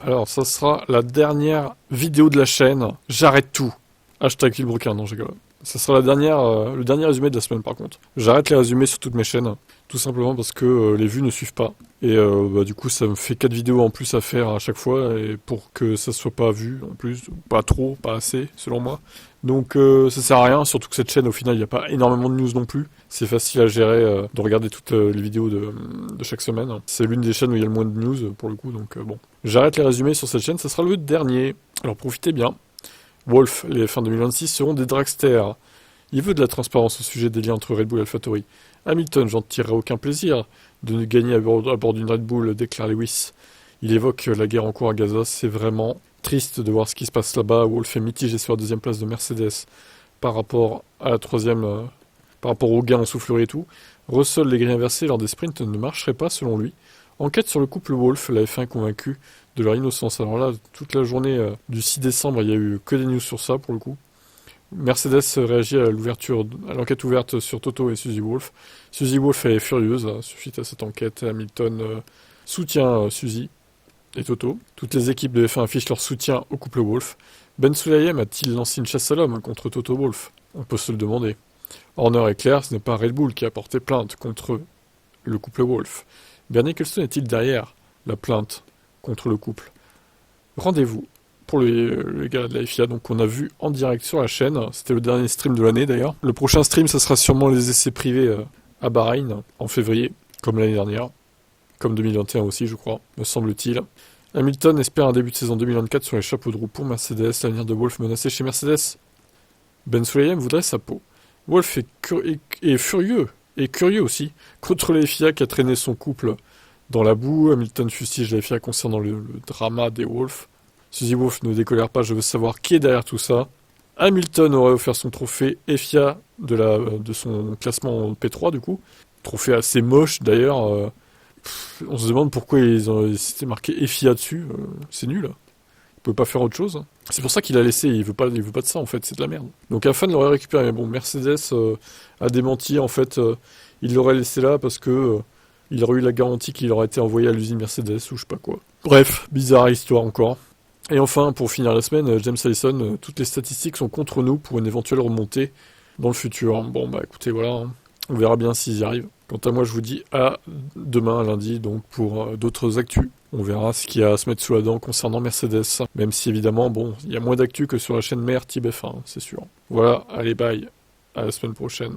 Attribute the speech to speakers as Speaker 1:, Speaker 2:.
Speaker 1: Alors, ça sera la dernière vidéo de la chaîne. J'arrête tout. Hashtag Villebrequin, non, j'ai rigole. Ça sera le dernier résumé de la semaine par contre. J'arrête les résumés sur toutes mes chaînes, tout simplement parce que les vues ne suivent pas. Et du coup, ça me fait 4 vidéos en plus à faire à chaque fois, et pour que ça soit pas vu en plus, pas trop, pas assez, selon moi. Donc ça sert à rien, surtout que cette chaîne, au final, il n'y a pas énormément de news non plus. C'est facile à gérer de regarder toutes les vidéos de chaque semaine. C'est l'une des chaînes où il y a le moins de news, pour le coup, donc bon. J'arrête les résumés sur cette chaîne, ça sera le dernier. Alors profitez bien. Wolf, les fins 2026 seront des dragsters. Il veut de la transparence au sujet des liens entre Red Bull et AlphaTauri. Hamilton, j'en tirerai aucun plaisir de ne gagner à bord d'une Red Bull, déclare Lewis. Il évoque la guerre en cours à Gaza. C'est vraiment triste de voir ce qui se passe là-bas. Wolf est mitigé sur la deuxième place de Mercedes par rapport à la troisième, par rapport au gain en soufflerie et tout. Russell, les grilles inversées lors des sprints ne marcheraient pas selon lui. Enquête sur le couple Wolf, la F1 est convaincue de leur innocence. Alors là, toute la journée du 6 décembre, il n'y a eu que des news sur ça pour le coup. Mercedes réagit à l'enquête ouverte sur Toto et Suzy Wolf. Suzy Wolf est furieuse suite à cette enquête. Hamilton soutient Suzy et Toto. Toutes les équipes de F1 affichent leur soutien au couple Wolf. Ben Sulayem a-t-il lancé une chasse à l'homme contre Toto Wolf? On peut se le demander. Horner est clair, ce n'est pas Red Bull qui a porté plainte contre le couple Wolf. Bernie Ecclestone est-il derrière la plainte contre le couple? Rendez-vous pour les gars de la FIA, donc on a vu en direct sur la chaîne. C'était le dernier stream de l'année d'ailleurs. Le prochain stream, ça sera sûrement les essais privés à Bahreïn en février, comme l'année dernière, comme 2021 aussi, je crois, me semble-t-il. Hamilton espère un début de saison 2024 sur les chapeaux de roue pour Mercedes. L'avenir de Wolf menacé chez Mercedes. Ben Sulayem voudrait sa peau. Wolf est furieux et curieux aussi contre la FIA qui a traîné son couple dans la boue. Hamilton fustige la FIA concernant le drama des Wolf. Suzy Wolf ne décolère pas, je veux savoir qui est derrière tout ça. Hamilton aurait offert son trophée FIA de son classement en P3 du coup. Trophée assez moche d'ailleurs. On se demande pourquoi ils s'étaient marqué FIA dessus. C'est nul. Il pouvait pas faire autre chose. C'est pour ça qu'il a laissé, il veut pas de ça en fait, c'est de la merde. Donc un fan l'aurait récupéré, mais bon, Mercedes a démenti en fait, il l'aurait laissé là parce que il aurait eu la garantie qu'il aurait été envoyé à l'usine Mercedes ou je sais pas quoi. Bref, bizarre histoire encore. Et enfin, pour finir la semaine, James Allison, toutes les statistiques sont contre nous pour une éventuelle remontée dans le futur. Bon bah écoutez, voilà, hein. On verra bien s'ils y arrivent. Quant à moi, je vous dis à demain, lundi, donc pour d'autres actus. On verra ce qu'il y a à se mettre sous la dent concernant Mercedes. Même si évidemment, bon, il y a moins d'actu que sur la chaîne mère Tib F1, c'est sûr. Voilà, allez bye, à la semaine prochaine.